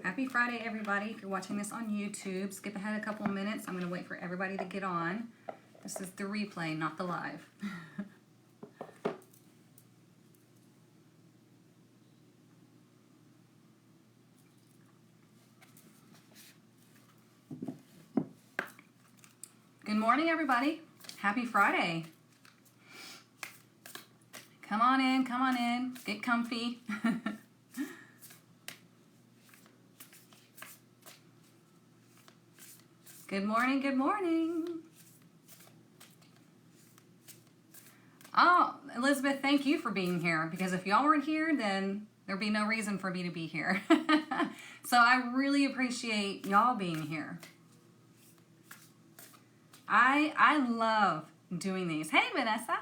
Happy Friday, everybody. If you're watching this on YouTube, skip ahead a couple of minutes. I'm going to wait for everybody to get on. This is the replay, not the live. Good morning, everybody. Happy Friday. Come on in, get comfy. Good morning, good morning. Oh, Elizabeth, thank you for being here, because if y'all weren't here, then there'd be no reason for me to be here. So I really appreciate y'all being here. I love doing these. Hey, Vanessa.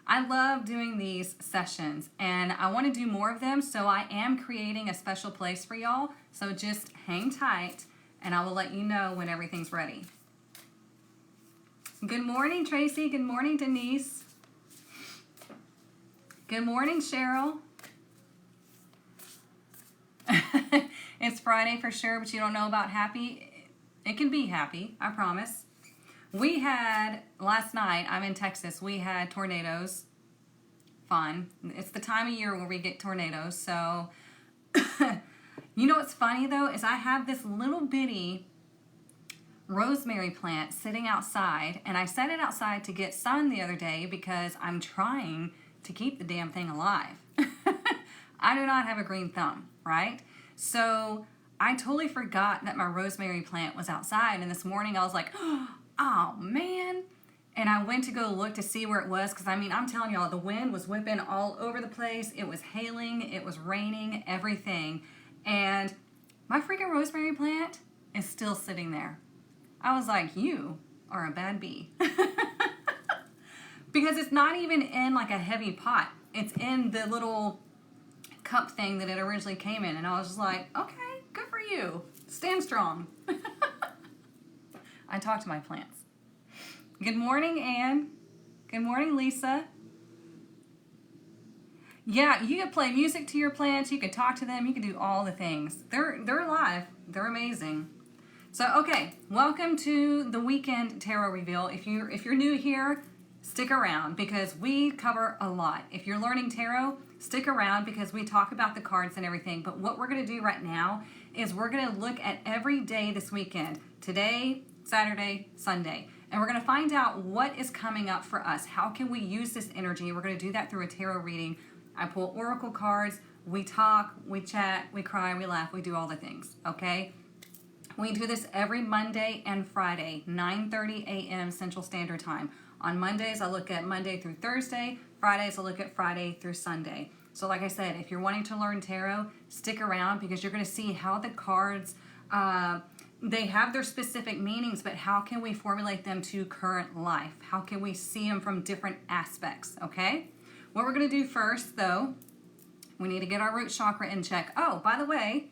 I love doing these sessions, and I want to do more of them, so I am creating a special place for y'all. So just hang tight, and I will let you know when everything's ready. Good morning, Tracy. Good morning, Denise. Good morning, Cheryl. It's Friday for sure, but you don't know about happy. It can be happy, I promise. We had, last night, I'm in Texas, we had tornadoes. Fun. It's the time of year where we get tornadoes, so. You know what's funny, though, is I have this little bitty rosemary plant sitting outside, and I set it outside to get sun the other day because I'm trying to keep the damn thing alive. I do not have a green thumb, right? So I totally forgot that my rosemary plant was outside, and this morning I was like, oh man. And I went to go look to see where it was, because I mean, I'm telling y'all, the wind was whipping all over the place. It was hailing, it was raining, everything. And my freaking rosemary plant is still sitting there. I was like, you are a bad bee. Because it's not even in like a heavy pot. It's in the little cup thing that it originally came in. And I was just like, okay, good for you. Stand strong. I talk to my plants. Good morning, Anne. Good morning, Lisa. Yeah, you can play music to your plants. You can talk to them. You can do all the things. They're alive. They're amazing. So, okay, welcome to the weekend tarot reveal. If you're new here, stick around because we cover a lot. If you're learning tarot, stick around because we talk about the cards and everything. But what we're going to do right now is we're going to look at every day this weekend. Today, Saturday, Sunday. And we're going to find out what is coming up for us. How can we use this energy? We're going to do that through a tarot reading. I pull oracle cards. We talk, we chat, we cry, we laugh. We do all the things, okay? We do this every Monday and Friday, 9:30 a.m. Central Standard Time. On Mondays, I look at Monday through Thursday. Fridays, I look at Friday through Sunday. So like I said, if you're wanting to learn tarot, stick around because you're going to see how the cards, they have their specific meanings, but how can we formulate them to current life? How can we see them from different aspects, okay? What we're going to do first, though, we need to get our root chakra in check. Oh, by the way,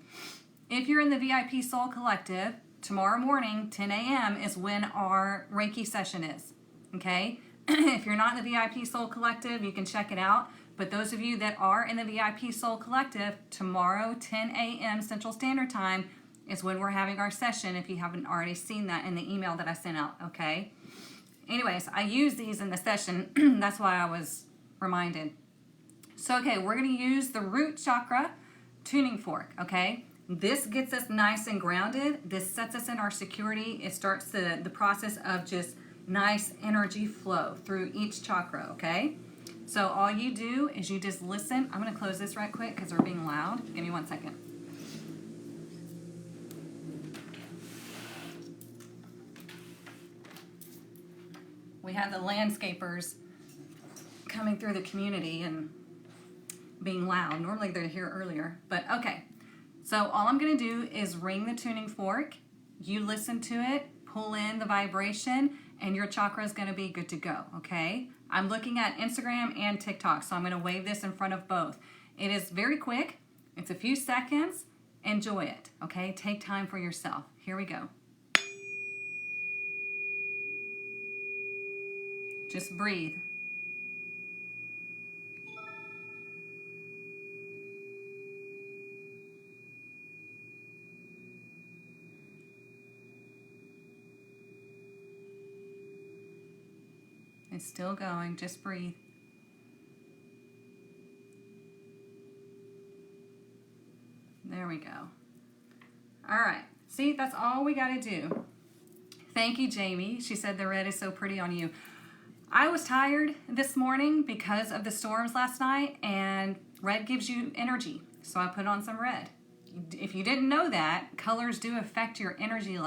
if you're in the VIP Soul Collective, tomorrow morning, 10 a.m. is when our Reiki session is, okay? If you're not in the VIP Soul Collective, you can check it out. But those of you that are in the VIP Soul Collective, tomorrow, 10 a.m. Central Standard Time, is when we're having our session, if you haven't already seen that in the email that I sent out, okay? Anyways, I use these in the session. That's why I was reminded. So, okay, we're going to use the root chakra tuning fork, okay? This gets us nice and grounded. This sets us in our security. It starts the process of just nice energy flow through each chakra, okay? So all you do is you just listen. I'm going to close this right quick because they're being loud. Give me 1 second. We have the landscapers coming through the community and being loud. Normally they're here earlier, but okay. So all I'm going to do is ring the tuning fork. You listen to it, pull in the vibration, and your chakra is going to be good to go, okay? I'm looking at Instagram and TikTok, so I'm going to wave this in front of both. It is very quick. It's a few seconds. Enjoy it, okay? Take time for yourself. Here we go. Just breathe. It's still going. Just breathe. There we go. All right. See, that's all we got to do. Thank you, Jamie. She said the red is so pretty on you. I was tired this morning because of the storms last night, and red gives you energy. So I put on some red. If you didn't know that, colors do affect your energy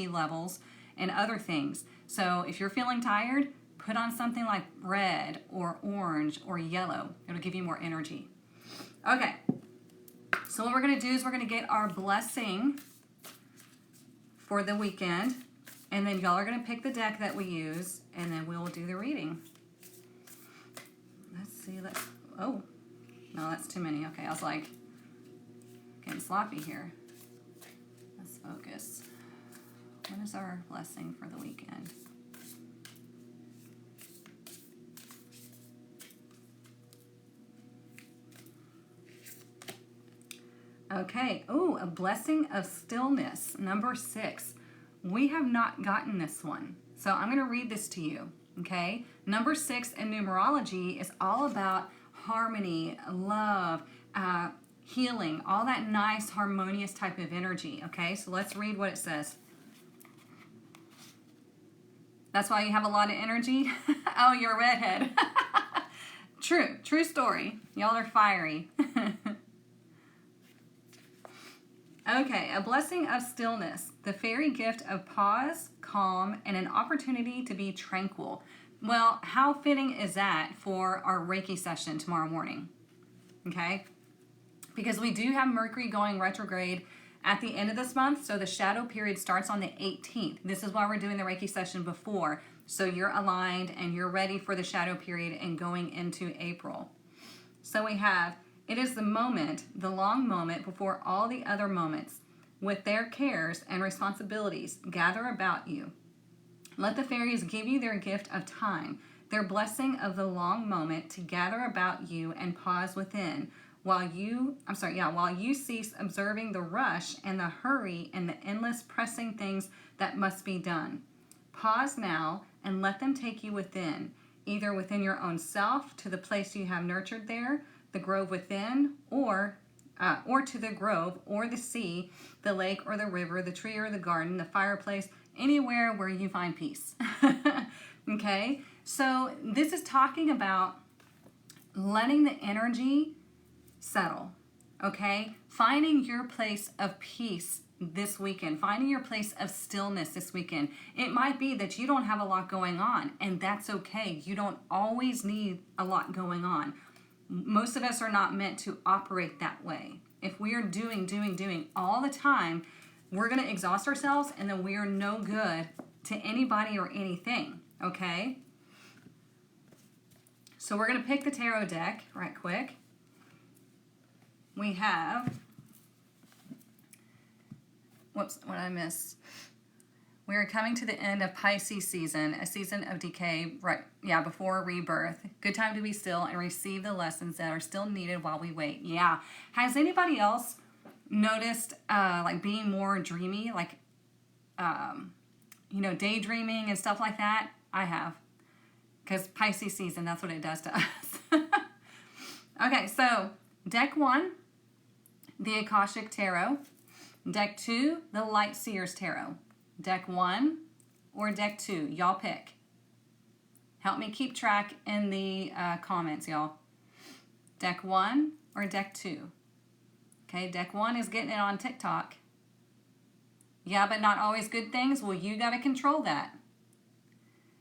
levels and other things. So if you're feeling tired, put on something like red or orange or yellow. It'll give you more energy. Okay. So what we're going to do is we're going to get our blessing for the weekend. And then y'all are going to pick the deck that we use, and then we'll do the reading. Let's see. Oh, no, that's too many. Okay, I was like getting sloppy here. Let's focus. What is our blessing for the weekend? Okay. Oh, a blessing of stillness, number 6. We have not gotten this one. So I'm going to read this to you, okay? Number 6 in numerology is all about harmony, love, healing, all that nice, harmonious type of energy, okay? So let's read what it says. That's why you have a lot of energy? Oh, you're a redhead. True story. Y'all are fiery. Okay, a blessing of stillness, the fairy gift of pause, calm, and an opportunity to be tranquil. Well, how fitting is that for our Reiki session tomorrow morning? Okay, because we do have Mercury going retrograde at the end of this month, so the shadow period starts on the 18th. This is why we're doing the Reiki session before, so you're aligned and you're ready for the shadow period and going into April. So we have, it is the moment, the long moment before all the other moments, with their cares and responsibilities gather about you. Let the fairies give you their gift of time, their blessing of the long moment to gather about you and pause within, while you cease observing the rush and the hurry and the endless pressing things that must be done. Pause now and let them take you within, either within your own self to the place you have nurtured there, the grove within, or to the grove or the sea, the lake or the river, the tree or the garden, the fireplace, anywhere where you find peace. Okay, so this is talking about letting the energy settle. Okay, finding your place of peace this weekend, finding your place of stillness this weekend. It might be that you don't have a lot going on, and that's okay. You don't always need a lot going on. Most of us are not meant to operate that way. If we are doing all the time, we're going to exhaust ourselves, and then we are no good to anybody or anything, okay? So we're going to pick the tarot deck right quick. We have, whoops, what did I miss? We are coming to the end of Pisces season, a season of decay, before rebirth. Good time to be still and receive the lessons that are still needed while we wait. Yeah. Has anybody else noticed, being more dreamy, daydreaming and stuff like that? I have. Because Pisces season, that's what it does to us. Okay, so deck 1, the Akashic Tarot. Deck 2, the Light Seers Tarot. Deck 1 or deck 2, y'all pick. Help me keep track in the comments, y'all. Deck 1 or deck 2. Okay, deck 1 is getting it on TikTok. Yeah, but not always good things. Well, you got to control that.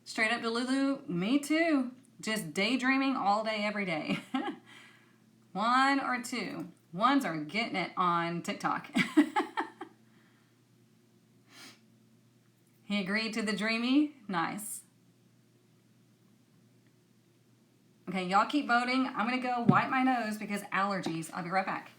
Straight up to Lulu, me too. Just daydreaming all day, every day. 1 or 2. Ones are getting it on TikTok. He agreed to the dreamy. Nice. Okay, y'all keep voting. I'm going to go wipe my nose because allergies. I'll be right back.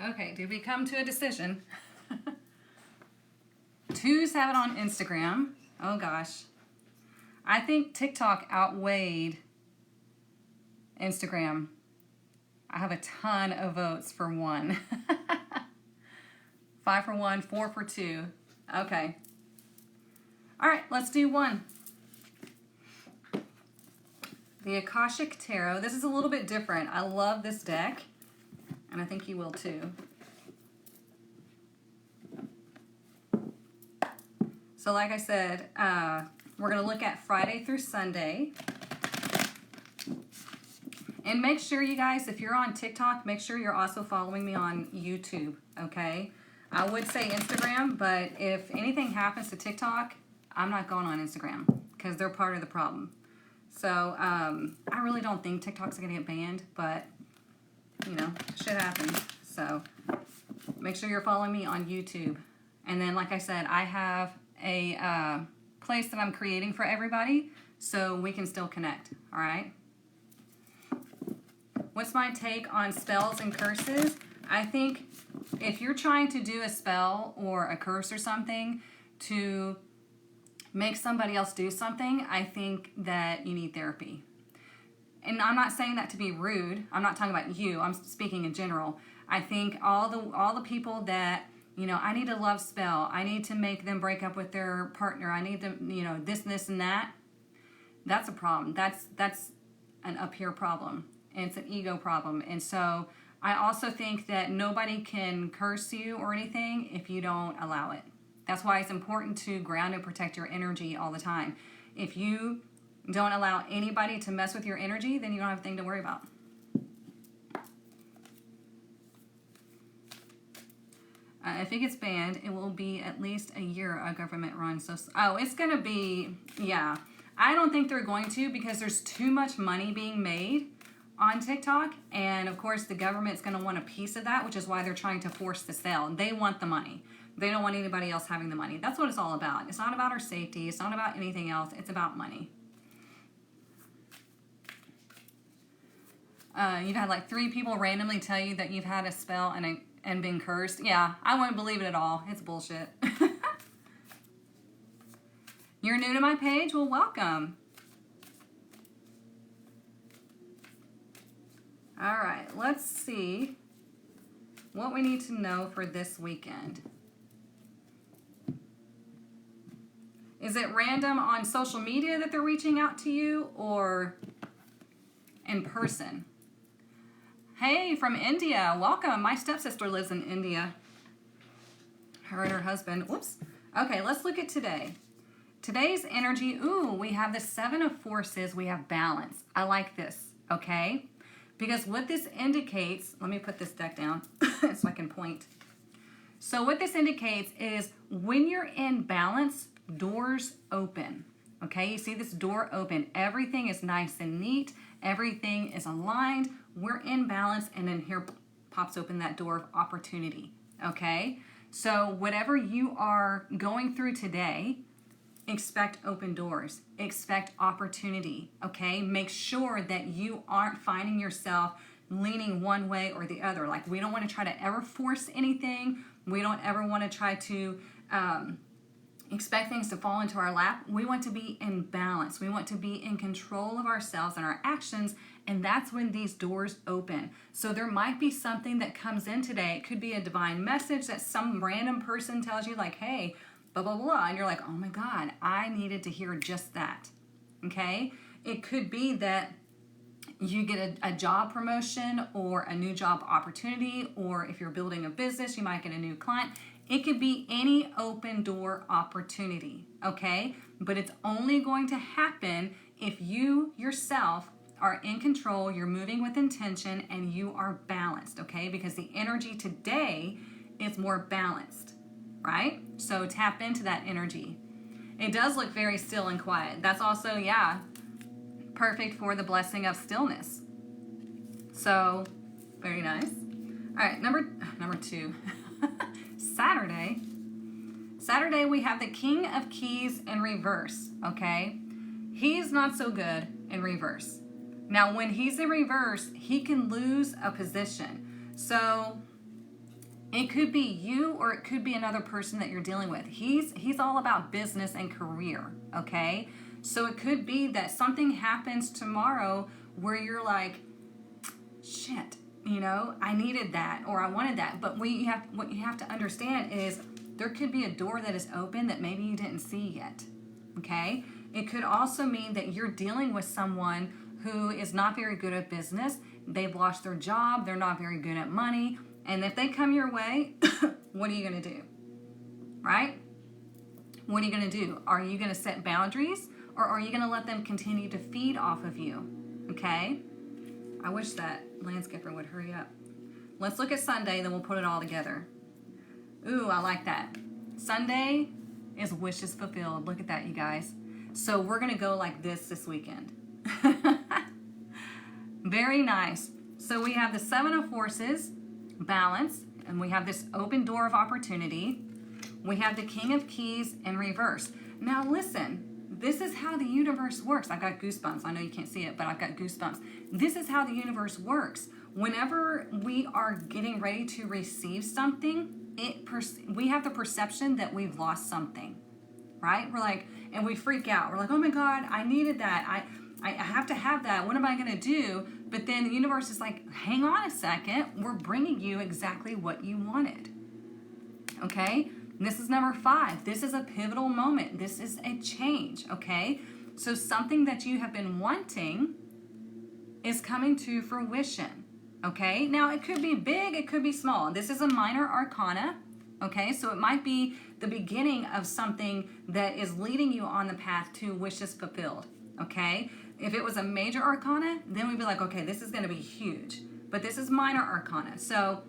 Okay, did we come to a decision? Twos have it on Instagram. Oh gosh. I think TikTok outweighed Instagram. I have a ton of votes for 1. 5 for 1, 4 for 2. Okay. All right, let's do 1. The Akashic Tarot. This is a little bit different. I love this deck, and I think you will too. So like I said, we're going to look at Friday through Sunday. And make sure, you guys, if you're on TikTok, make sure you're also following me on YouTube, okay? I would say Instagram, but if anything happens to TikTok, I'm not going on Instagram because they're part of the problem. So I really don't think TikTok's going to get banned, but, you know, shit happens. So make sure you're following me on YouTube. And then, like I said, I have a place that I'm creating for everybody so we can still connect, all right? What's my take on spells and curses? I think if you're trying to do a spell or a curse or something to make somebody else do something, I think that you need therapy. And I'm not saying that to be rude. I'm not talking about you. I'm speaking in general. I think all the people that, you know, I need a love spell. I need to make them break up with their partner. I need to, you know, this, and that. That's a problem. That's an up here problem. And it's an ego problem. And so I also think that nobody can curse you or anything if you don't allow it. That's why it's important to ground and protect your energy all the time. If you don't allow anybody to mess with your energy, then you don't have a thing to worry about. If it gets banned, it will be at least a year a government run. So, oh, it's going to be, yeah. I don't think they're going to because there's too much money being made on TikTok. And, of course, the government's going to want a piece of that, which is why they're trying to force the sale. They want the money. They don't want anybody else having the money. That's what it's all about. It's not about our safety. It's not about anything else. It's about money. You've had like 3 people randomly tell you that you've had a spell and been cursed. Yeah, I wouldn't believe it at all. It's bullshit. You're new to my page? Well, welcome. All right, let's see what we need to know for this weekend. Is it random on social media that they're reaching out to you or in person? Hey, from India, welcome. My stepsister lives in India. Her and her husband. Whoops. Okay, let's look at today. Today's energy, ooh, we have the 7 of Forces. We have balance. I like this, okay? Because what this indicates, let me put this deck down so I can point. So what this indicates is when you're in balance, doors open, okay? You see this door open. Everything is nice and neat. Everything is aligned. We're in balance, and then here pops open that door of opportunity, okay? So whatever you are going through today, expect open doors. Expect opportunity, okay? Make sure that you aren't finding yourself leaning one way or the other. Like, we don't want to try to ever force anything. We don't ever want to try to expect things to fall into our lap. We want to be in balance. We want to be in control of ourselves and our actions, and that's when these doors open. So there might be something that comes in today. It could be a divine message that some random person tells you, like, hey, blah, blah, blah, and you're like, oh my God, I needed to hear just that, okay? It could be that you get a job promotion or a new job opportunity, or if you're building a business, you might get a new client. It could be any open door opportunity, okay? But it's only going to happen if you yourself are in control, you're moving with intention, and you are balanced, okay? Because the energy today is more balanced, right? So tap into that energy. It does look very still and quiet. That's also, yeah, perfect for the blessing of stillness. So, very nice. All right, number 2. Saturday, we have the King of Keys in reverse, okay? He's not so good in reverse. Now, when he's in reverse, he can lose a position. So, It could be you, or it could be another person that you're dealing with. He's all about business and career, okay? So it could be that something happens tomorrow where you're like, shit, I needed that, or I wanted that. But what you have to understand is there could be a door that is open that maybe you didn't see yet, okay? It could also mean that you're dealing with someone who is not very good at business. They've lost their job. They're not very good at money. And if they come your way, what are you going to do? Right? What are you going to do? Are you going to set boundaries, or are you going to let them continue to feed off of you? Okay? I wish that landscaper would hurry up. Let's look at Sunday, then we'll put it all together. Ooh, I like that. Sunday is wishes fulfilled. Look at that, you guys. So we're going to go like this weekend. Very nice. So we have the Seven of Forces, balance, and we have this open door of opportunity. We have the King of Keys in reverse. Now listen, this is how the universe works. I've got goosebumps. I know you can't see it, but I've got goosebumps. This is how the universe works. Whenever we are getting ready to receive something, we have the perception that we've lost something, right? We're like, and we freak out. We're like, oh my God, I needed that. I have to have that. What am I going to do? But then the universe is like, hang on a second. We're bringing you exactly what you wanted. Okay? And this is number 5. This is a pivotal moment. This is a change. Okay? So something that you have been wanting is coming to fruition. Okay? Now, it could be big. It could be small. This is a minor arcana. Okay? So it might be the beginning of something that is leading you on the path to wishes fulfilled. Okay? If it was a major arcana, then we'd be like, okay, this is going to be huge. But this is minor arcana. So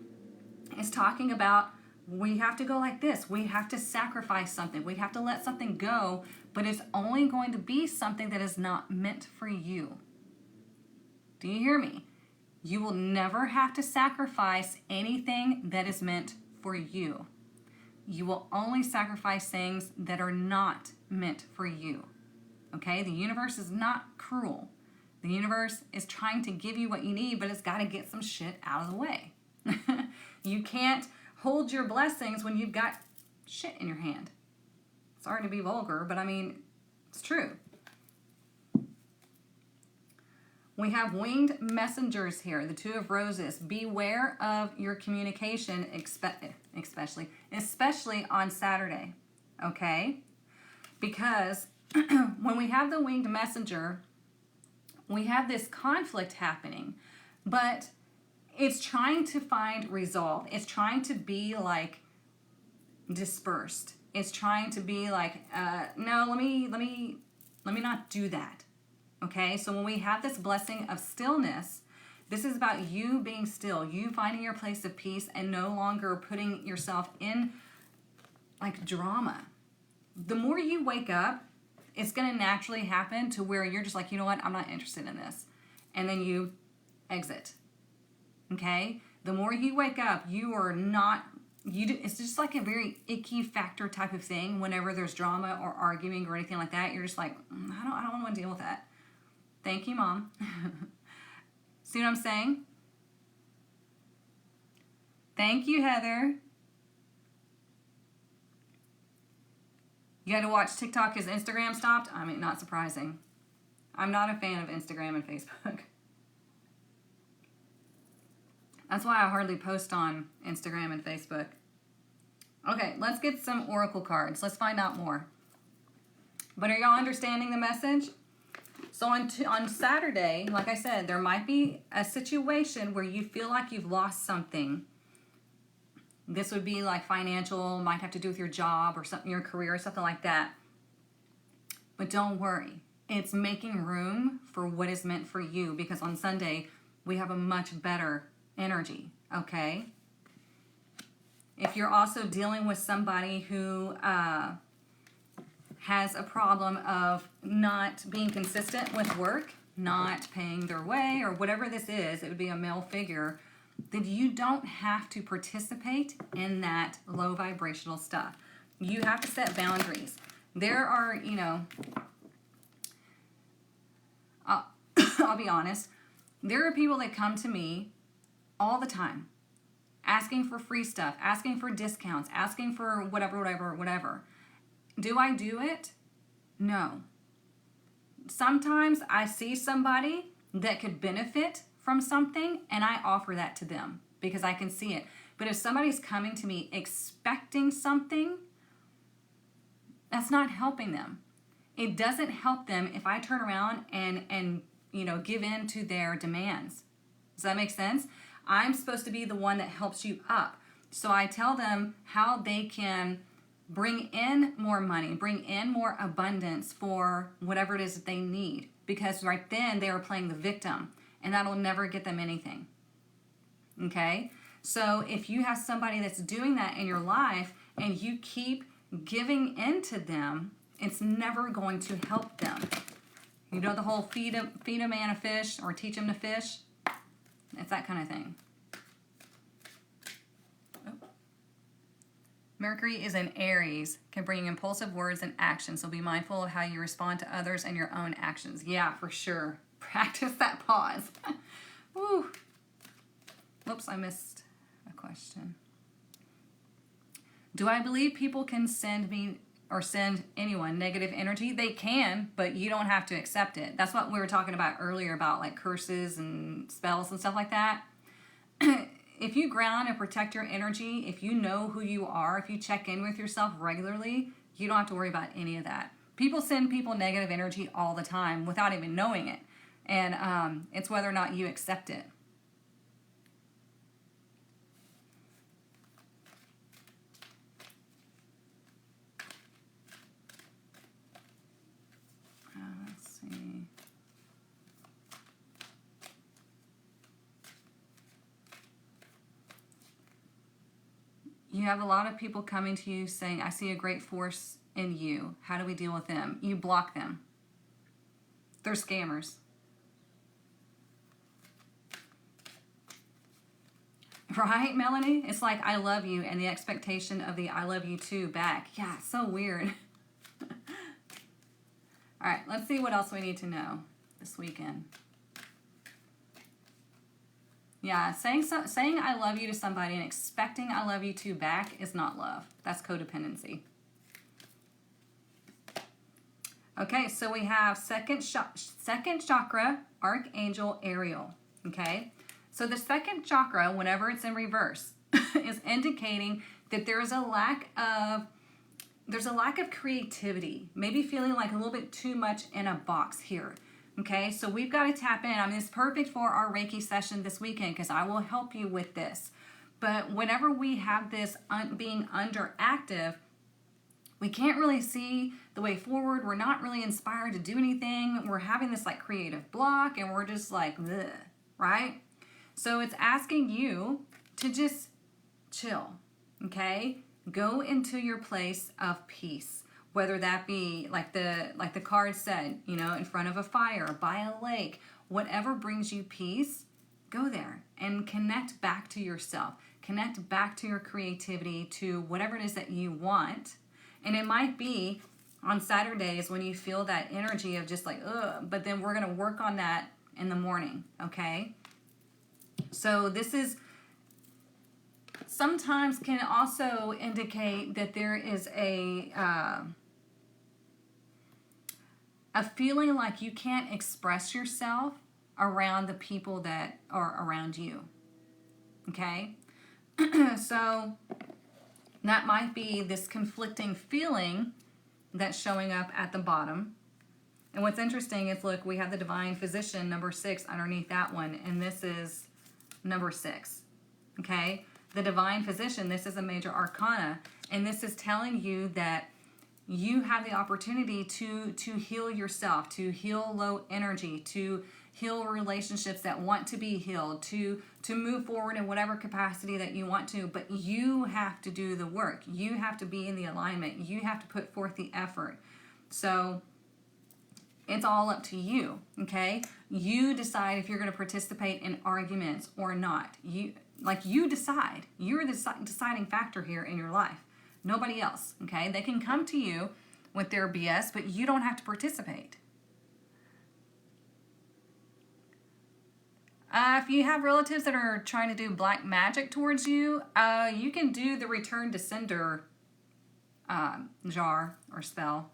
it's talking about we have to go like this. We have to sacrifice something. We have to let something go, but it's only going to be something that is not meant for you. Do you hear me? You will never have to sacrifice anything that is meant for you. You will only sacrifice things that are not meant for you. Okay, the universe is not cruel. The universe is trying to give you what you need, but it's got to get some shit out of the way. You can't hold your blessings when you've got shit in your hand. Sorry to be vulgar, but I mean, it's true. We have winged messengers here, the Two of Roses. Beware of your communication, especially on Saturday, okay? Because when we have the winged messenger, we have this conflict happening, but it's trying to find resolve. It's trying to be like dispersed. It's trying to be like, no, let me not do that. Okay, so when we have this blessing of stillness, this is about you being still, you finding your place of peace and no longer putting yourself in like drama. The more you wake up, it's going to naturally happen to where you're just like, you know what, I'm not interested in this. And then you exit. Okay? The more you wake up, you are not, it's just like a very icky factor type of thing. Whenever there's drama or arguing or anything like that, you're just like, I don't want to deal with that. Thank you, Mom. See what I'm saying? Thank you, Heather. You had to watch TikTok because Instagram stopped? I mean, not surprising. I'm not a fan of Instagram and Facebook. That's why I hardly post on Instagram and Facebook. Okay, let's get some oracle cards. Let's find out more. But are y'all understanding the message? So on Saturday, like I said, there might be a situation where you feel like you've lost something. This would be like financial, might have to do with your job or something, your career or something like that. But don't worry. It's making room for what is meant for you, because on Sunday, we have a much better energy, okay? If you're also dealing with somebody who has a problem of not being consistent with work, not paying their way, or whatever this is, it would be a male figure, then you don't have to participate in that low vibrational stuff. You have to set boundaries. There are, I'll be honest, there are people that come to me all the time asking for free stuff, asking for discounts, asking for whatever. Do I do it? No. Sometimes I see somebody that could benefit from something and I offer that to them because I can see it. But if somebody's coming to me expecting something, that's not helping them. It doesn't help them if I turn around and give in to their demands. Does that make sense? I'm supposed to be the one that helps you up. So I tell them how they can bring in more money, bring in more abundance for whatever it is that they need. Because right then they are playing the victim and that'll never get them anything. Okay? So if you have somebody that's doing that in your life and you keep giving in to them, it's never going to help them. You know the whole feed a man a fish or teach him to fish? It's that kind of thing. Mercury is in Aries, can bring impulsive words and actions, so be mindful of how you respond to others and your own actions. Yeah, for sure. Practice that pause. Woo. Whoops, I missed a question. Do I believe people can send me or send anyone negative energy? They can, but you don't have to accept it. That's what we were talking about earlier about like curses and spells and stuff like that. If you ground and protect your energy, if you know who you are, if you check in with yourself regularly, you don't have to worry about any of that. People send people negative energy all the time without even knowing it. And it's whether or not you accept it. Let's see. You have a lot of people coming to you saying, I see a great force in you. How do we deal with them? You block them. They're scammers. Right, Melanie? It's like, I love you, and the expectation of the I love you too back. Yeah, so weird. All right, let's see what else we need to know this weekend. Yeah, saying I love you to somebody and expecting I love you too back is not love. That's codependency. Okay, so we have second chakra, Archangel Ariel. Okay, so the second chakra, whenever it's in reverse, is indicating that there's a lack of creativity. Maybe feeling like a little bit too much in a box here. Okay, so we've got to tap in. I mean, it's perfect for our Reiki session this weekend because I will help you with this. But whenever we have this being underactive, we can't really see the way forward. We're not really inspired to do anything. We're having this like creative block and we're just like, bleh, right? So it's asking you to just chill, okay? Go into your place of peace. Whether that be like the card said, in front of a fire, by a lake, whatever brings you peace, go there and connect back to yourself. Connect back to your creativity, to whatever it is that you want. And it might be on Saturdays when you feel that energy of just like, ugh, but then we're going to work on that in the morning, okay? So this is sometimes can also indicate that there is a feeling like you can't express yourself around the people that are around you. Okay? So that might be this conflicting feeling that's showing up at the bottom. And what's interesting is, look, we have the Divine Physician, number 6, underneath that one, and this is number 6. Okay? The Divine Physician, this is a major arcana, and this is telling you that you have the opportunity to heal yourself, to heal low energy, to heal relationships that want to be healed, to move forward in whatever capacity that you want to, but you have to do the work. You have to be in the alignment. You have to put forth the effort. So it's all up to you, okay? You decide if you're going to participate in arguments or not. You decide. You're the deciding factor here in your life. Nobody else, okay? They can come to you with their BS, but you don't have to participate. If you have relatives that are trying to do black magic towards you, you can do the return to sender jar or spell.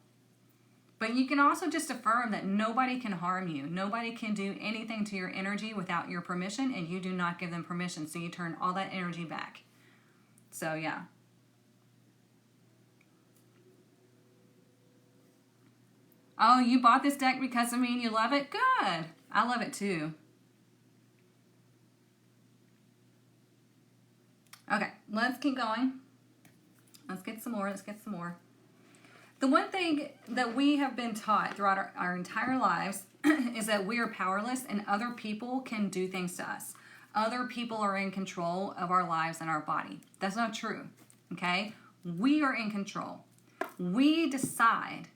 But you can also just affirm that nobody can harm you. Nobody can do anything to your energy without your permission, and you do not give them permission. So you turn all that energy back. So, yeah. Oh, you bought this deck because of me and you love it? Good. I love it too. Okay, let's keep going. Let's get some more. The one thing that we have been taught throughout our entire lives is that we are powerless and other people can do things to us. Other people are in control of our lives and our body. That's not true, okay? We are in control. We decide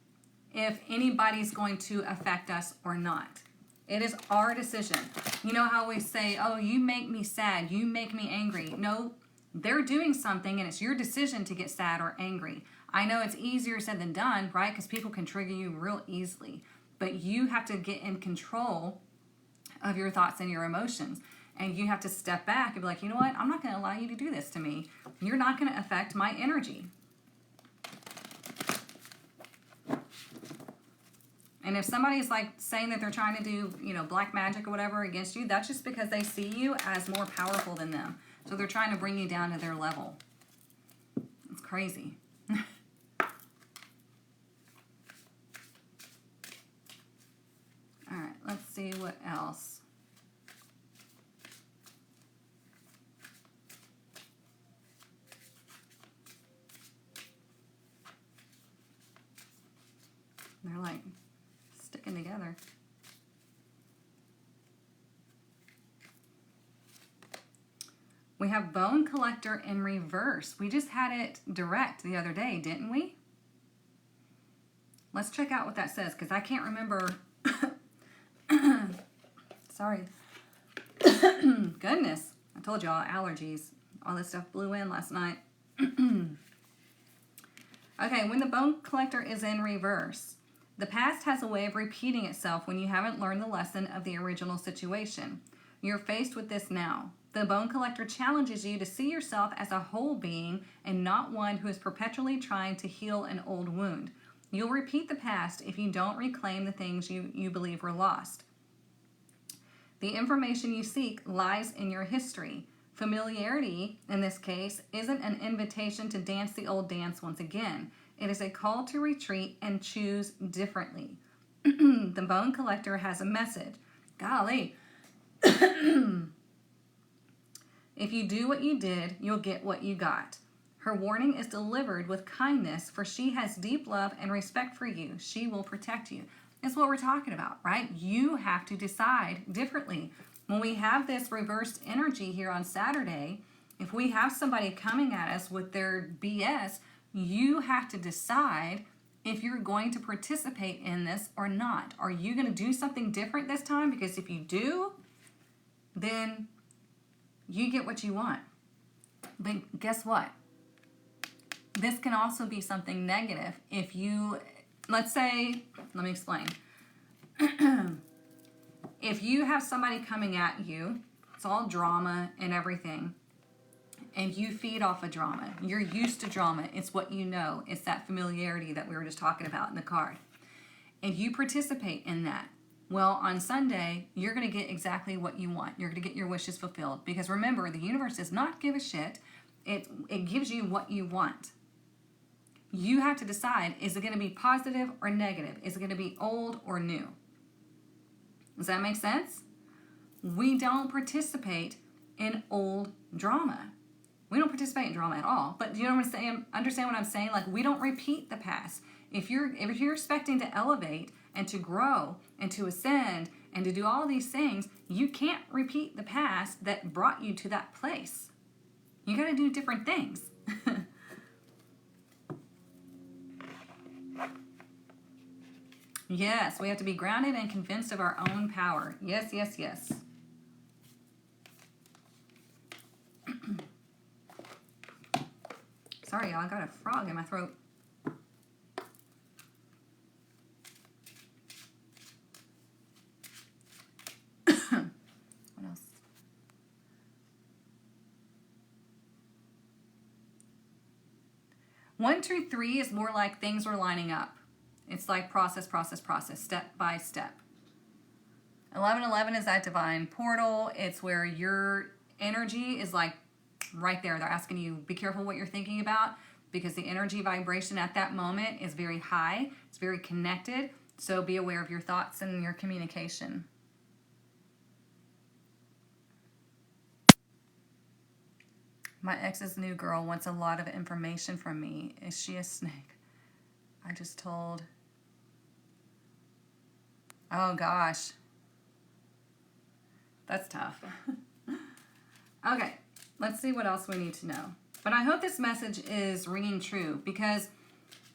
if anybody's going to affect us or not. It is our decision. You know how we say, oh, you make me sad, you make me angry. No, they're doing something and it's your decision to get sad or angry. I know it's easier said than done, right? Because people can trigger you real easily. But you have to get in control of your thoughts and your emotions. And you have to step back and be like, you know what? I'm not going to allow you to do this to me. You're not going to affect my energy. And if somebody's like saying that they're trying to do, you know, black magic or whatever against you, that's just because they see you as more powerful than them. So they're trying to bring you down to their level. It's crazy. All right, let's see what else. They're like sticking together. We have bone collector in reverse. We just had it direct the other day, didn't we? Let's check out what that says because I can't remember. Sorry. Goodness. I told y'all allergies. All this stuff blew in last night. Okay, when the bone collector is in reverse, the past has a way of repeating itself when you haven't learned the lesson of the original situation. You're faced with this now. The bone collector challenges you to see yourself as a whole being and not one who is perpetually trying to heal an old wound. You'll repeat the past if you don't reclaim the things you believe were lost. The information you seek lies in your history. Familiarity, in this case, isn't an invitation to dance the old dance once again. It is a call to retreat and choose differently. The bone collector has a message. Golly. If you do what you did, you'll get what you got. Her warning is delivered with kindness, for she has deep love and respect for you. She will protect you. That's what we're talking about, right? You have to decide differently. When we have this reversed energy here on Saturday, if we have somebody coming at us with their BS, you have to decide if you're going to participate in this or not. Are you going to do something different this time? Because if you do, then you get what you want. But guess what? This can also be something negative. If you, let's say, let me explain. If you have somebody coming at you, it's all drama and everything, and you feed off of drama. You're used to drama. It's what you know. It's that familiarity that we were just talking about in the card. And you participate in that. Well, on Sunday, you're going to get exactly what you want. You're going to get your wishes fulfilled. Because remember, the universe does not give a shit. It gives you what you want. You have to decide, is it going to be positive or negative? Is it going to be old or new? Does that make sense? We don't participate in old drama. We don't participate in drama at all. But you know what I'm saying? Understand what I'm saying? Like, we don't repeat the past. If you're expecting to elevate and to grow and to ascend and to do all these things, you can't repeat the past that brought you to that place. You got to do different things. Yes, we have to be grounded and convinced of our own power. Yes, yes, yes. Sorry, y'all, I got a frog in my throat. What else? 1, 2, 3 is more like things are lining up. It's like process, step by step. 11, 11 is that divine portal. It's where your energy is like right there. They're asking you, be careful what you're thinking about, because the energy vibration at that moment is very high. It's very connected. So be aware of your thoughts and your communication. My ex's new girl wants a lot of information from me. Is she a snake? I just told. Oh gosh. That's tough. Okay, let's see what else we need to know. But I hope this message is ringing true, because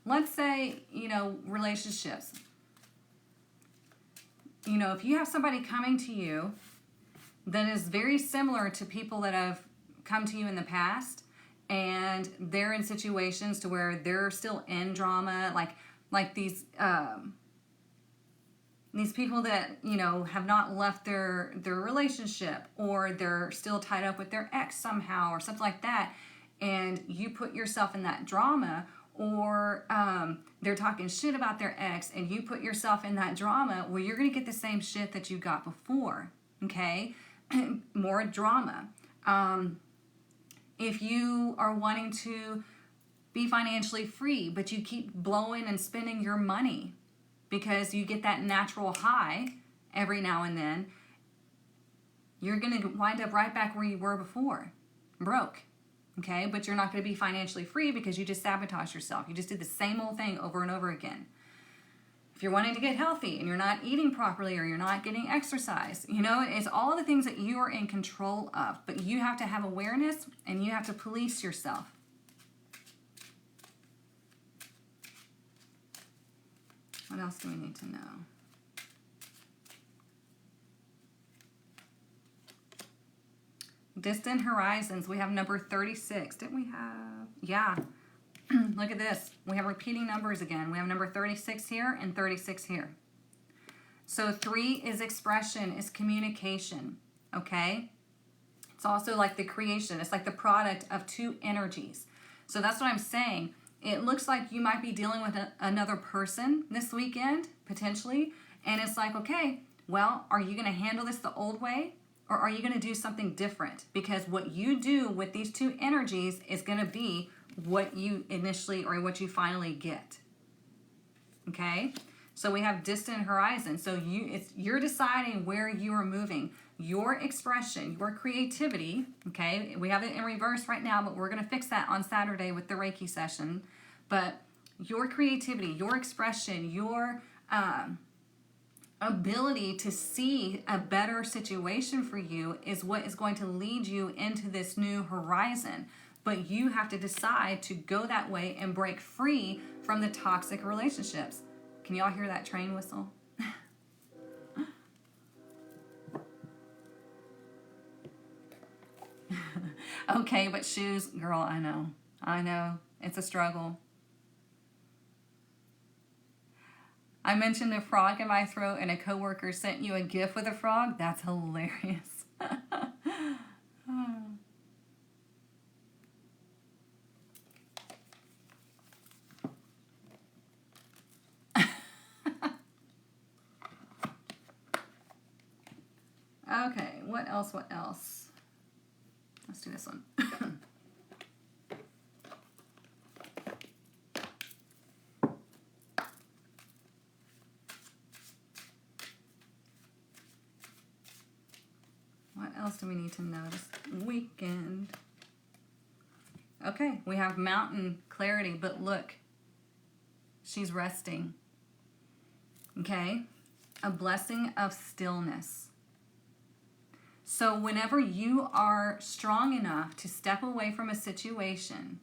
let's say, relationships. If you have somebody coming to you that is very similar to people that have come to you in the past, and they're in situations to where they're still in drama, like these people that have not left their relationship, or they're still tied up with their ex somehow or something like that, and you put yourself in that drama, or they're talking shit about their ex and you put yourself in that drama, well, you're going to get the same shit that you got before. Okay? More drama. If you are wanting to be financially free, but you keep blowing and spending your money because you get that natural high every now and then, you're going to wind up right back where you were before, broke. Okay? But you're not going to be financially free because you just sabotaged yourself. You just did the same old thing over and over again. If you're wanting to get healthy and you're not eating properly, or you're not getting exercise, it's all the things that you are in control of. But you have to have awareness, and you have to police yourself. What else do we need to know? Distant horizons. We have number 36. Didn't we have? Yeah. Look at this. We have repeating numbers again. We have number 36 here and 36 here. So 3 is expression, is communication. Okay? It's also like the creation. It's like the product of two energies. So that's what I'm saying. It looks like you might be dealing with another person this weekend, potentially. And it's like, okay, well, are you going to handle this the old way? Or are you going to do something different? Because what you do with these two energies is going to be what you initially, or what you finally get. Okay? So we have distant horizon. So you're deciding where you are moving. Your expression, your creativity, okay? We have it in reverse right now, but we're going to fix that on Saturday with the Reiki session. But your creativity, your expression, your ability to see a better situation for you is what is going to lead you into this new horizon. But you have to decide to go that way and break free from the toxic relationships. Can y'all hear that train whistle? Okay, but shoes, girl, I know. It's a struggle. I mentioned a frog in my throat and a coworker sent you a gift with a frog. That's hilarious. Okay, what else? Let's do this one. What else do we need to know this weekend? Okay, we have mountain clarity, but look, she's resting. Okay, a blessing of stillness. So whenever you are strong enough to step away from a situation,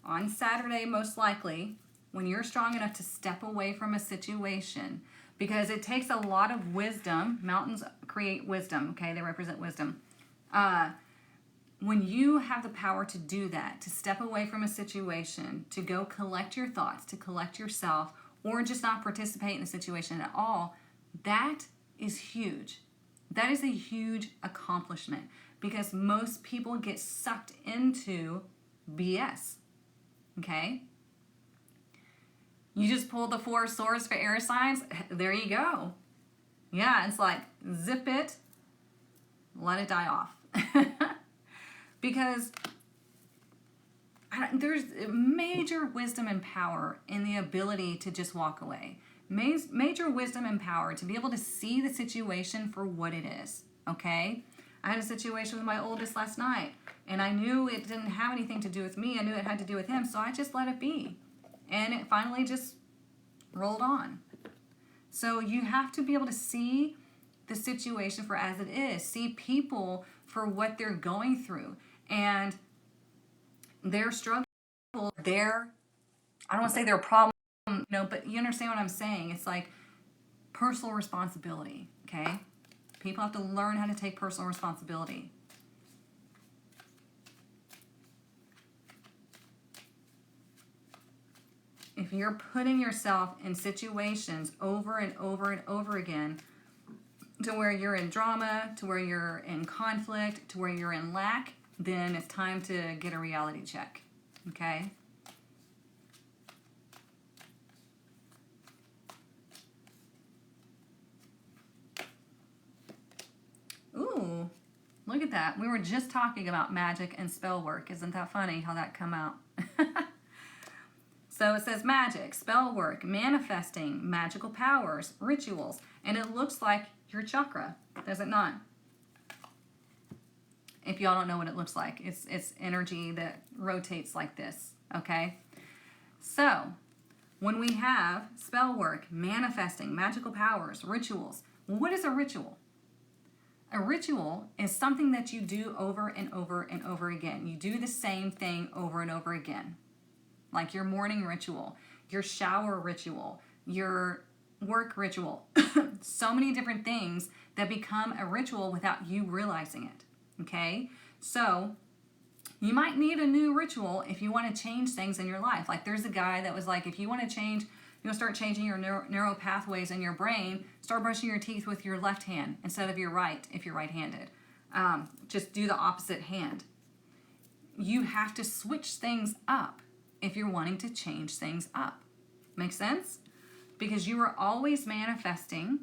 on Saturday most likely, when you're strong enough to step away from a situation, because it takes a lot of wisdom. Mountains create wisdom, okay? They represent wisdom. When you have the power to do that, to step away from a situation, to go collect your thoughts, to collect yourself, or just not participate in the situation at all, that is huge. That is a huge accomplishment, because most people get sucked into BS, okay? You just pull the 4 swords for air signs. There you go. Yeah, it's like zip it, let it die off. Because there's major wisdom and power in the ability to just walk away. Major wisdom and power to be able to see the situation for what it is, okay? I had a situation with my oldest last night, and I knew it didn't have anything to do with me. I knew it had to do with him, so I just let it be. And it finally just rolled on. So you have to be able to see the situation for as it is. See people for what they're going through. And their struggle, their, I don't want to say their problem, but you understand what I'm saying. It's like personal responsibility, okay? People have to learn how to take personal responsibility. If you're putting yourself in situations over and over and over again to where you're in drama, to where you're in conflict, to where you're in lack, then it's time to get a reality check, okay? Ooh, look at that. We were just talking about magic and spell work. Isn't that funny how that come out? So it says magic, spell work, manifesting, magical powers, rituals, and it looks like your chakra, does it not? If y'all don't know what it looks like, it's energy that rotates like this, okay? So when we have spell work, manifesting, magical powers, rituals, what is a ritual? A ritual is something that you do over and over and over again. You do the same thing over and over again. Like your morning ritual, your shower ritual, your work ritual. So many different things that become a ritual without you realizing it, okay? So you might need a new ritual if you want to change things in your life. Like there's a guy that was like, if you want to change, you know, start changing your neural pathways in your brain, start brushing your teeth with your left hand instead of your right if you're right-handed. Just do the opposite hand. You have to switch things up if you're wanting to change things up. Make sense? Because you are always manifesting,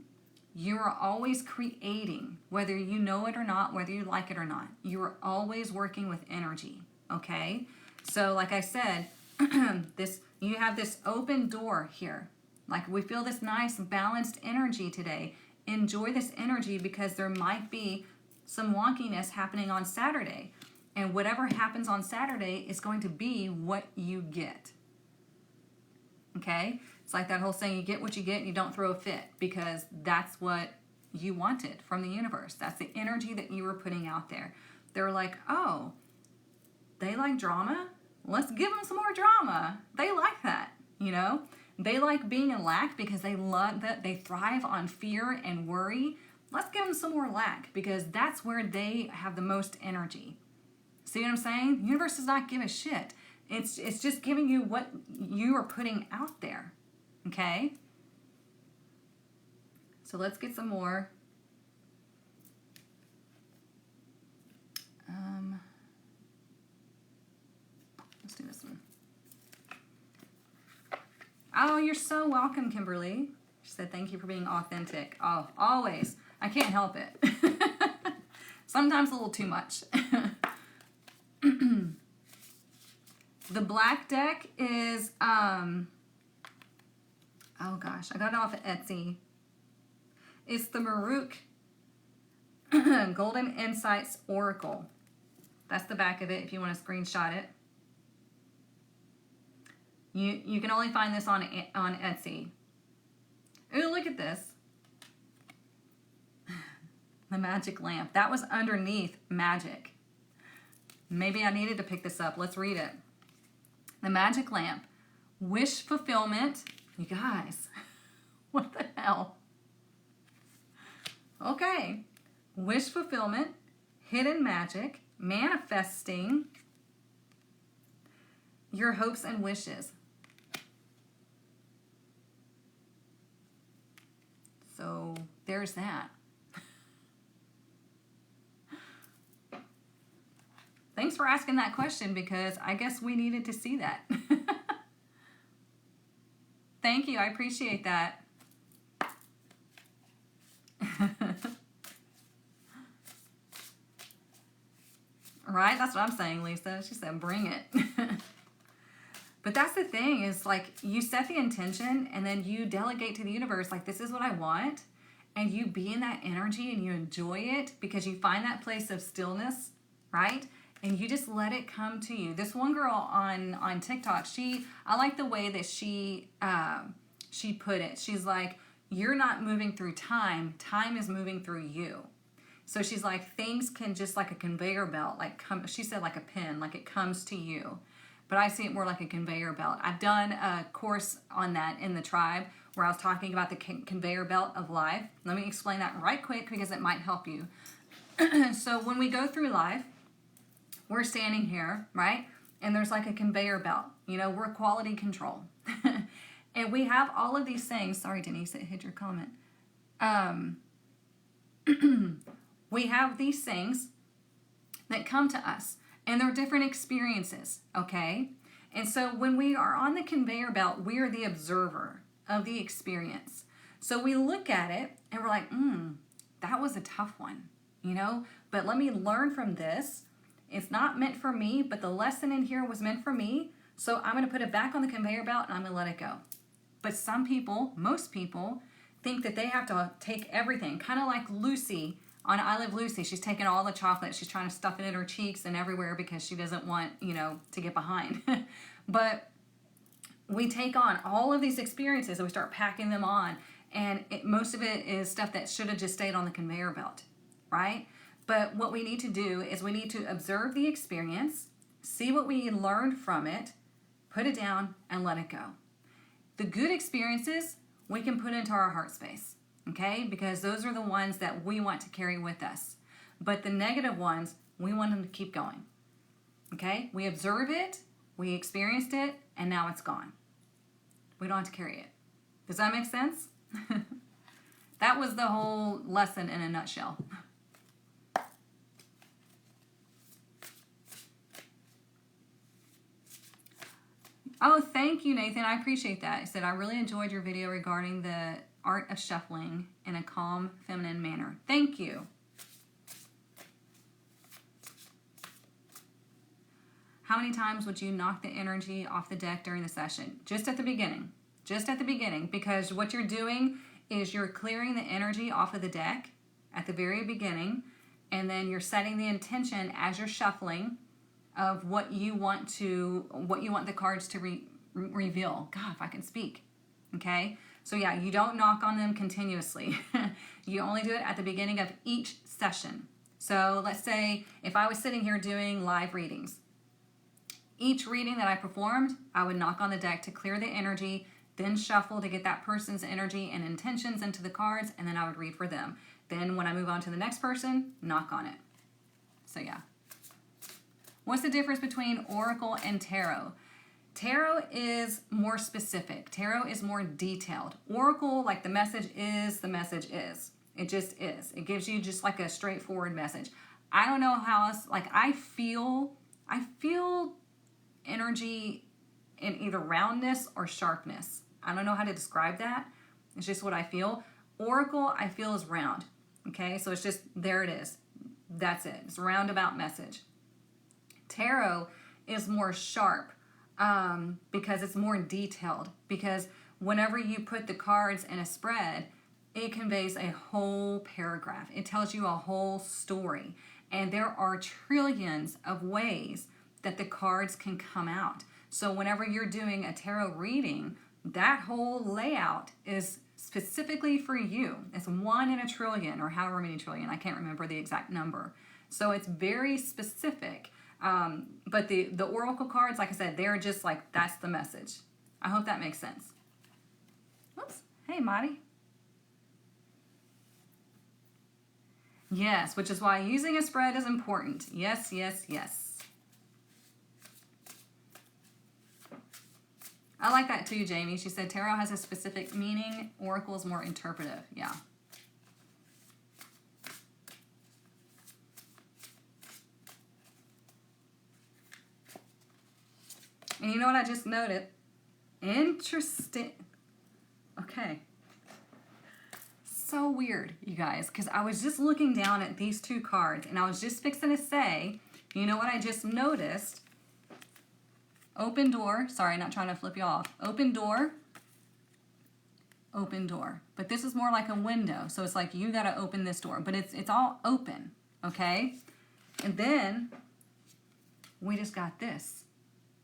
you are always creating, whether you know it or not, whether you like it or not. You are always working with energy, okay? So like I said, you have this open door here. Like we feel this nice balanced energy today. Enjoy this energy because there might be some wonkiness happening on Saturday. And whatever happens on Saturday is going to be what you get. Okay? It's like that whole saying, you get what you get and you don't throw a fit, because that's what you wanted from the universe. That's the energy that you were putting out there. They were like, oh, they like drama? Let's give them some more drama. They like that, you know? They like being in lack because they love that. They thrive on fear and worry. Let's give them some more lack because that's where they have the most energy. See what I'm saying? The universe does not give a shit. It's just giving you what you are putting out there. Okay? So let's get some more. Let's do this one. Oh, you're so welcome, Kimberly. She said, thank you for being authentic. Oh, always. I can't help it. Sometimes a little too much. The black deck is, oh gosh, I got it off of Etsy. It's the Maruk Golden Insights Oracle. That's the back of it if you want to screenshot it. You can only find this on Etsy. Ooh, look at this. The magic lamp. That was underneath magic. Maybe I needed to pick this up. Let's read it. The magic lamp. Wish fulfillment. You guys, what the hell? Okay. Wish fulfillment. Hidden magic. Manifesting your hopes and wishes. So there's that. Thanks for asking that question because I guess we needed to see that. Thank you. I appreciate that. Right? That's what I'm saying, Lisa. She said, bring it. But that's the thing is like you set the intention and then you delegate to the universe, like, this is what I want. And you be in that energy and you enjoy it because you find that place of stillness, right? And you just let it come to you. This one girl on TikTok, I like the way that she put it. She's like, you're not moving through time. Time is moving through you. So she's like, things can just like a conveyor belt, like come. She said like a pin, like it comes to you. But I see it more like a conveyor belt. I've done a course on that in the tribe where I was talking about the conveyor belt of life. Let me explain that right quick because it might help you. So when we go through life, we're standing here, right? And there's like a conveyor belt. You know, we're quality control. And we have all of these things. Sorry, Denise, it hit your comment. We have these things that come to us. And they're different experiences, okay? And so when we are on the conveyor belt, we are the observer of the experience. So we look at it and we're like, that was a tough one, you know? But let me learn from this. It's not meant for me, but the lesson in here was meant for me. So I'm going to put it back on the conveyor belt and I'm going to let it go. But some people, most people, think that they have to take everything. Kind of like Lucy on I Love Lucy. She's taking all the chocolate. She's trying to stuff it in her cheeks and everywhere because she doesn't want, you know, to get behind. But we take on all of these experiences and we start packing them on. And most of it is stuff that should have just stayed on the conveyor belt, right? But what we need to do is we need to observe the experience, see what we learned from it, put it down, and let it go. The good experiences we can put into our heart space. Okay, because those are the ones that we want to carry with us. But the negative ones, we want them to keep going. Okay, we observe it, we experienced it, and now it's gone. We don't have to carry it. Does that make sense? That was the whole lesson in a nutshell. Oh, thank you, Nathan. I appreciate that. I said, I really enjoyed your video regarding the art of shuffling in a calm, feminine manner. Thank you. How many times would you knock the energy off the deck during the session? Just at the beginning. Just at the beginning. Because what you're doing is you're clearing the energy off of the deck at the very beginning. And then you're setting the intention as you're shuffling of what you want the cards to reveal. God, if I can speak. Okay? So yeah, you don't knock on them continuously. You only do it at the beginning of each session. So let's say if I was sitting here doing live readings, each reading that I performed, I would knock on the deck to clear the energy, then shuffle to get that person's energy and intentions into the cards, and then I would read for them. Then when I move on to the next person, knock on it. So yeah. What's the difference between Oracle and Tarot? Tarot is more specific. Tarot is more detailed. Oracle, like the message is, the message is. It just is. It gives you just like a straightforward message. I don't know how else, like I feel energy in either roundness or sharpness. I don't know how to describe that. It's just what I feel. Oracle, I feel is round. Okay, so it's just, there it is. That's it. It's a roundabout message. Tarot is more sharp. Because it's more detailed. Because whenever you put the cards in a spread, it conveys a whole paragraph. It tells you a whole story. And there are trillions of ways that the cards can come out. So whenever you're doing a tarot reading, that whole layout is specifically for you. It's 1 in a trillion or however many trillion. I can't remember the exact number. So it's very specific. But the oracle cards, like I said, they're just like, that's the message. I hope that makes sense. Whoops. Hey, Marty. Yes, which is why using a spread is important. Yes, yes, yes. I like that too, Jamie. She said tarot has a specific meaning. Oracle is more interpretive. Yeah. And you know what I just noted? Interesting. Okay. So weird, you guys, because I was just looking down at these two cards and I was just fixing to say, you know what I just noticed? Open door. Sorry, not trying to flip you off. Open door. Open door. But this is more like a window. So it's like you got to open this door. But it's all open. Okay? And then we just got this.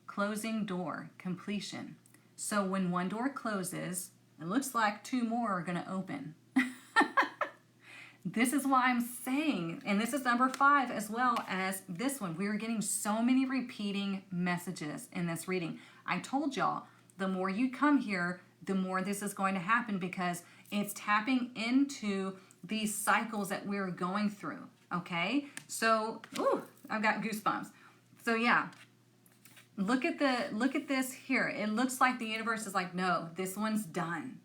Closing door. Completion. So when one door closes, it looks like two more are going to open. This is why I'm saying, and this is number 5 as well as this one. We are getting so many repeating messages in this reading. I told y'all, the more you come here, the more this is going to happen because it's tapping into these cycles that we're going through, okay? So, ooh, I've got goosebumps. So yeah, look at this here. It looks like the universe is like, no, this one's done.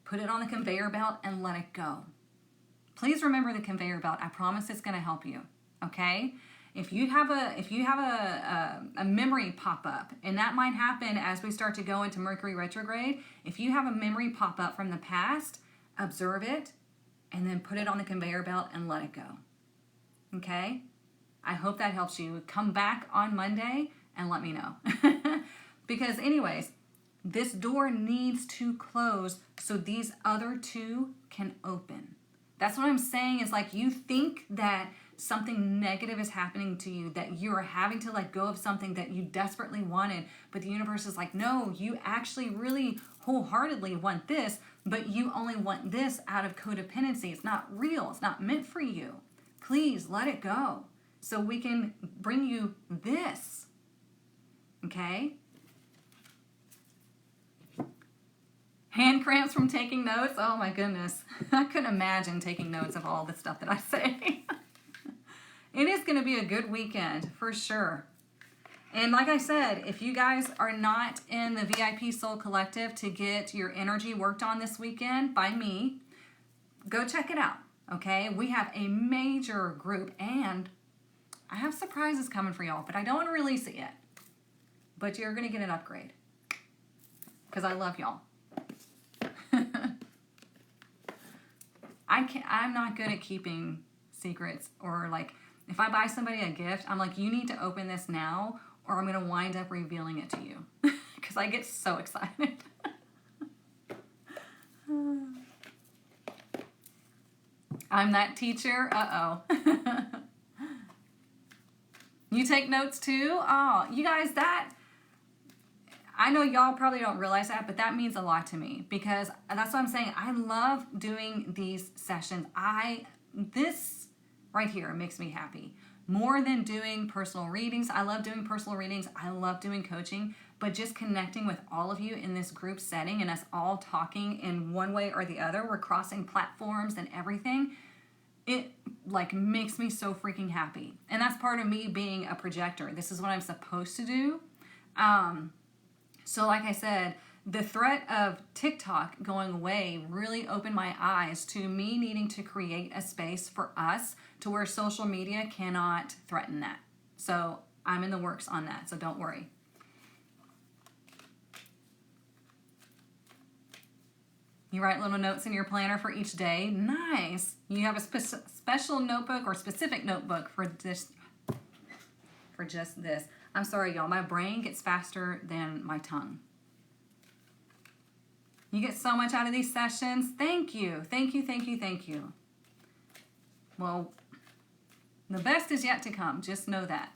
Put it on the conveyor belt and let it go. Please remember the conveyor belt. I promise it's going to help you, okay? If you have a memory pop up, and that might happen as we start to go into Mercury retrograde, if you have a memory pop up from the past, observe it, and then put it on the conveyor belt and let it go, okay? I hope that helps you. Come back on Monday and let me know. Because anyways, this door needs to close so these other two can open. That's what I'm saying is like you think that something negative is happening to you, that you're having to let go of something that you desperately wanted, but the universe is like, no, you actually really wholeheartedly want this, but you only want this out of codependency. It's not real. It's not meant for you. Please let it go so we can bring you this, okay? Hand cramps from taking notes. Oh my goodness. I couldn't imagine taking notes of all the stuff that I say. It is going to be a good weekend for sure. And like I said, if you guys are not in the VIP Soul Collective to get your energy worked on this weekend by me, go check it out. Okay? We have a major group and I have surprises coming for y'all, but I don't want to release it yet. But you're going to get an upgrade because I love y'all. I'm not good at keeping secrets, or like if I buy somebody a gift, I'm like, you need to open this now or I'm going to wind up revealing it to you because I get so excited. I'm that teacher. Uh-oh. You take notes too? Oh, you guys, I know y'all probably don't realize that, but that means a lot to me because that's what I'm saying. I love doing these sessions. This right here makes me happy. More than doing personal readings. I love doing personal readings. I love doing coaching, but just connecting with all of you in this group setting and us all talking in one way or the other. We're crossing platforms and everything. It like makes me so freaking happy. And that's part of me being a projector. This is what I'm supposed to do. So like I said, the threat of TikTok going away really opened my eyes to me needing to create a space for us to where social media cannot threaten that. So I'm in the works on that, so don't worry. You write little notes in your planner for each day. Nice. You have a special notebook or specific notebook for just this. I'm sorry, y'all. My brain gets faster than my tongue. You get so much out of these sessions. Thank you. Thank you, thank you, thank you. Well, the best is yet to come. Just know that.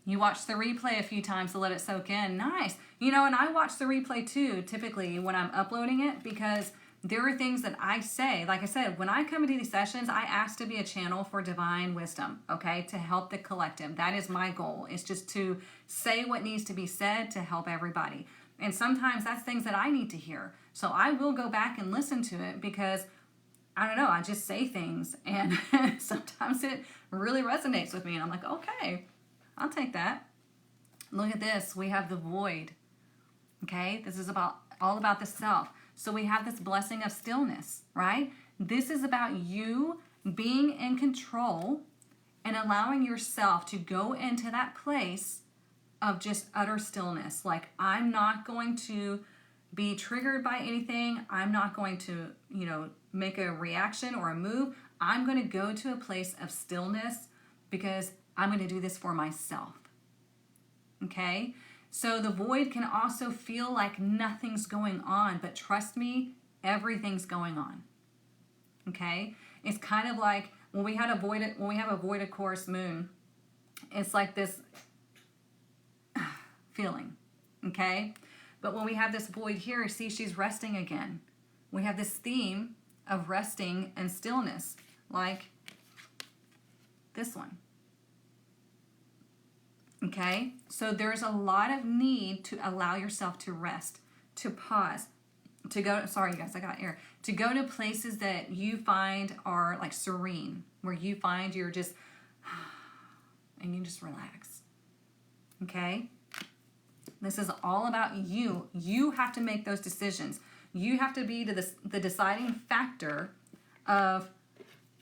You watch the replay a few times to let it soak in. Nice. You know, and I watch the replay too, typically when I'm uploading it, because there are things that I say. Like I said, when I come into these sessions, I ask to be a channel for divine wisdom, okay, to help the collective. That is my goal. It's just to say what needs to be said to help everybody. And sometimes that's things that I need to hear. So I will go back and listen to it because, I don't know, I just say things and sometimes it really resonates with me. And I'm like, okay, I'll take that. Look at this. We have the void. Okay, this is all about the self. So we have this blessing of stillness, right? This is about you being in control and allowing yourself to go into that place of just utter stillness. Like, I'm not going to be triggered by anything. I'm not going to, make a reaction or a move. I'm going to go to a place of stillness because I'm going to do this for myself. Okay? So the void can also feel like nothing's going on, but trust me, everything's going on. Okay? It's kind of like when we have a voided course moon, it's like this feeling. Okay? But when we have this void here, see, she's resting again. We have this theme of resting and stillness, like this one. Okay? So there's a lot of need to allow yourself to rest, to pause, to go, sorry you guys, I got air, to go to places that you find are like serene, where you find you're just, and you just relax. Okay? This is all about you. You have to make those decisions. You have to be the deciding factor of,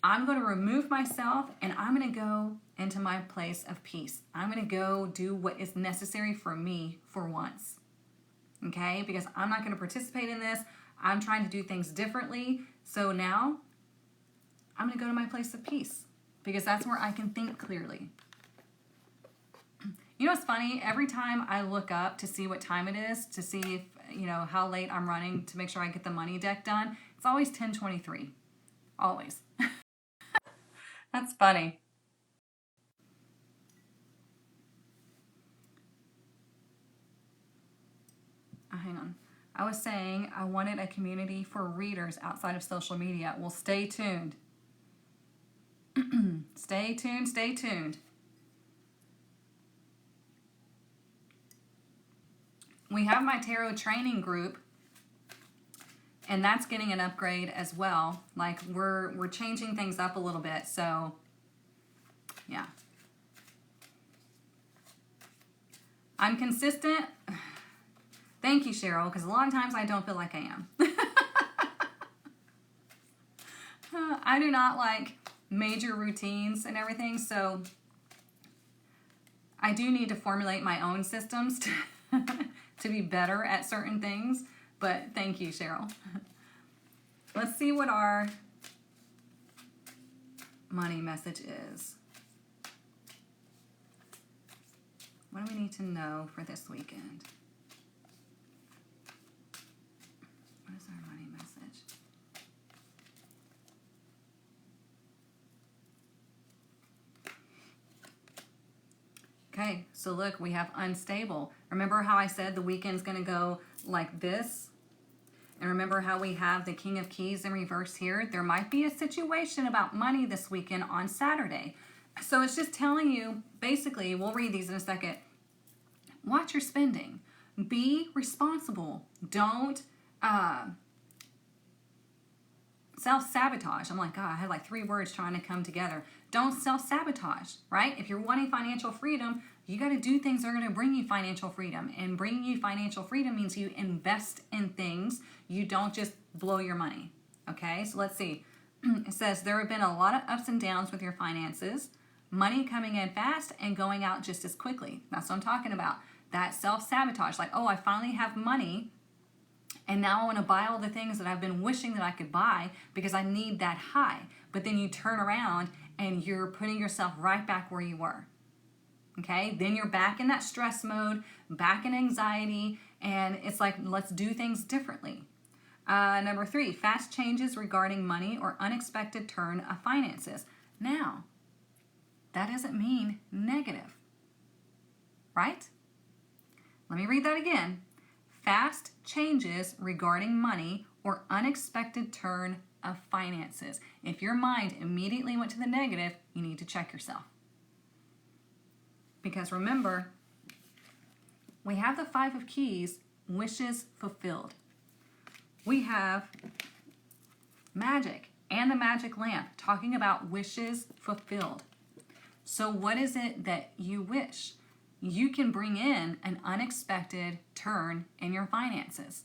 I'm going to remove myself and I'm going to go into my place of peace. I'm going to go do what is necessary for me for once. Okay? Because I'm not going to participate in this. I'm trying to do things differently. So now I'm going to go to my place of peace because that's where I can think clearly. You know what's funny? Every time I look up to see what time it is, to see if, how late I'm running to make sure I get the money deck done, it's always 10:23. Always. That's funny. Hang on. I was saying I wanted a community for readers outside of social media. Well, stay tuned. Stay tuned, stay tuned. We have my tarot training group, and that's getting an upgrade as well. Like we're changing things up a little bit, so yeah. I'm consistent. Thank you, Cheryl, because a lot of times I don't feel like I am. I do not like major routines and everything, so I do need to formulate my own systems to be better at certain things, but thank you, Cheryl. Let's see what our money message is. What do we need to know for this weekend? What is our money message? Okay, so look, we have unstable. Remember how I said the weekend's going to go like this? And remember how we have the King of Keys in reverse here? There might be a situation about money this weekend on Saturday. So it's just telling you, basically, we'll read these in a second. Watch your spending. Be responsible. Don't self-sabotage. I'm like, God, I had like 3 words trying to come together. Don't self-sabotage, right? If you're wanting financial freedom, you got to do things that are going to bring you financial freedom. And bringing you financial freedom means you invest in things. You don't just blow your money. Okay, so let's see. It says there have been a lot of ups and downs with your finances. Money coming in fast and going out just as quickly. That's what I'm talking about. That self-sabotage. Like, oh, I finally have money. And now I want to buy all the things that I've been wishing that I could buy because I need that high. But then you turn around and you're putting yourself right back where you were. Okay? Then you're back in that stress mode, back in anxiety, and it's like, let's do things differently. Number 3, fast changes regarding money or unexpected turn of finances. Now, that doesn't mean negative, right? Let me read that again. Fast changes regarding money or unexpected turn of finances. If your mind immediately went to the negative, you need to check yourself. Because remember, we have the 5 of Keys, wishes fulfilled. We have magic and the magic lamp talking about wishes fulfilled. So what is it that you wish? You can bring in an unexpected turn in your finances.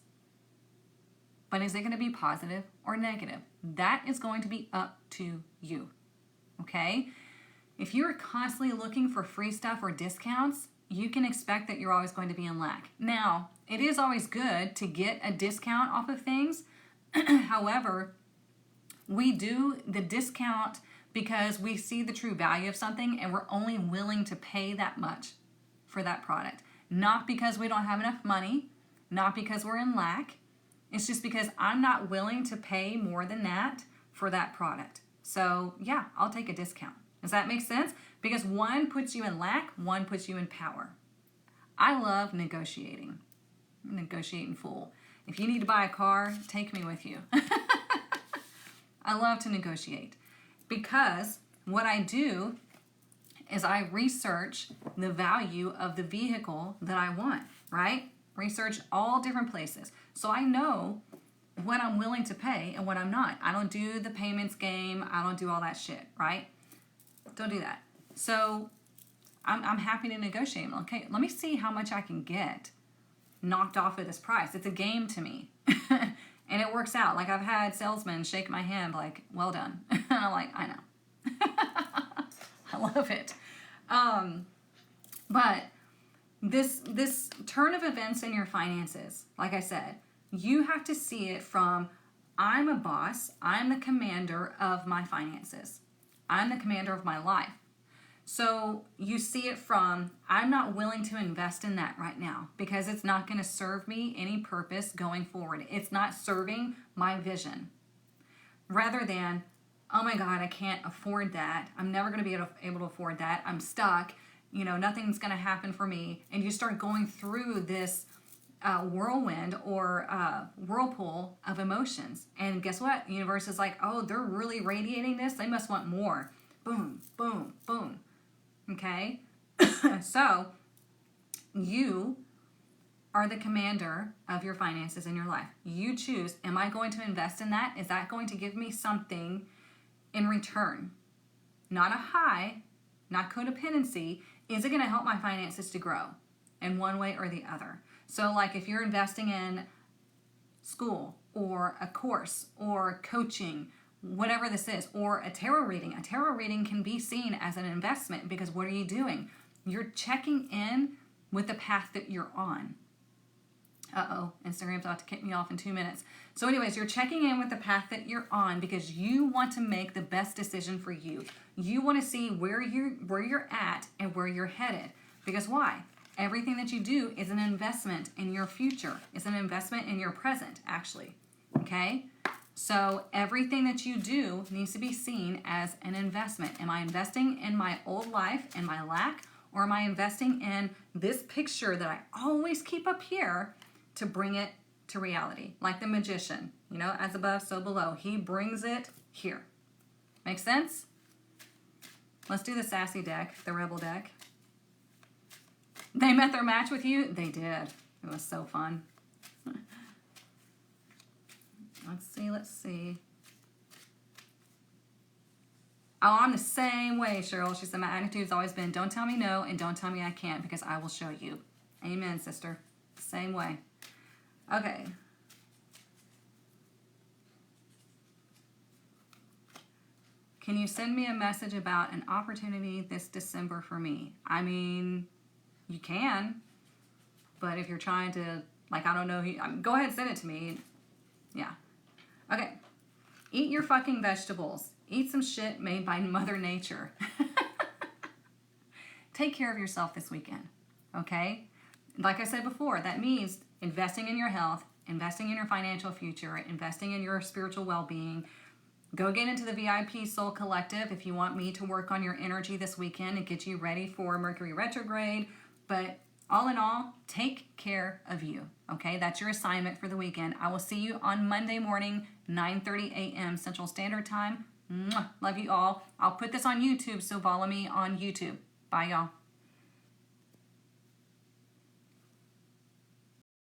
But is it going to be positive or negative? That is going to be up to you. Okay? If you're constantly looking for free stuff or discounts, you can expect that you're always going to be in lack. Now, it is always good to get a discount off of things. However, we do the discount because we see the true value of something and we're only willing to pay that much for that product. Not because we don't have enough money, not because we're in lack. It's just because I'm not willing to pay more than that for that product. So yeah, I'll take a discount. Does that make sense? Because one puts you in lack, one puts you in power. I love negotiating. I'm a negotiating fool. If you need to buy a car, take me with you. I love to negotiate because what I do is I research the value of the vehicle that I want, right? Research all different places. So I know what I'm willing to pay and what I'm not. I don't do the payments game. I don't do all that shit, right? Don't do that. So I'm happy to negotiate. Okay, let me see how much I can get knocked off of this price. It's a game to me. And it works out. Like I've had salesmen shake my hand like, well done. And I'm like, I know. I love it. But this turn of events in your finances, like I said, you have to see it from, I'm a boss. I'm the commander of my finances. I'm the commander of my life. So you see it from, I'm not willing to invest in that right now because it's not going to serve me any purpose going forward. It's not serving my vision. Rather than, oh my God, I can't afford that. I'm never going to be able to afford that. I'm stuck. You know, nothing's going to happen for me. And you start going through this whirlwind or whirlpool of emotions. And guess what? The universe is like, oh, they're really radiating this. They must want more. Boom, boom, boom. Okay? So you are the commander of your finances in your life. You choose, am I going to invest in that? Is that going to give me something in return? Not a high, not codependency. Is it going to help my finances to grow in one way or the other? So like if you're investing in school or a course or coaching, whatever this is, or a tarot reading can be seen as an investment because what are you doing? You're checking in with the path that you're on. Uh-oh, Instagram's about to kick me off in 2 minutes. So anyways, you're checking in with the path that you're on because you want to make the best decision for you. You want to see where you're at and where you're headed. Because why? Everything that you do is an investment in your future. It's an investment in your present, actually. Okay? So everything that you do needs to be seen as an investment. Am I investing in my old life and my lack? Or am I investing in this picture that I always keep up here to bring it to reality? Like the magician, you know, as above, so below. He brings it here. Make sense? Let's do the sassy deck, the rebel deck. They met their match with you? They did. It was so fun. Let's see. Oh, I'm the same way, Cheryl. She said, my attitude's always been, don't tell me no and don't tell me I can't because I will show you. Amen, sister. Same way. Okay. Can you send me a message about an opportunity this December for me? I mean, you can, but if you're trying to, like, I don't know, go ahead and send it to me. Yeah. Okay. Eat your fucking vegetables. Eat some shit made by Mother Nature. Take care of yourself this weekend, okay? Like I said before, that means investing in your health, investing in your financial future, investing in your spiritual well-being. Go get into the VIP Soul Collective if you want me to work on your energy this weekend and get you ready for Mercury retrograde. But all in all, take care of you, okay? That's your assignment for the weekend. I will see you on Monday morning, 9:30 a.m. Central Standard Time. Mwah. Love you all. I'll put this on YouTube, so follow me on YouTube. Bye, y'all.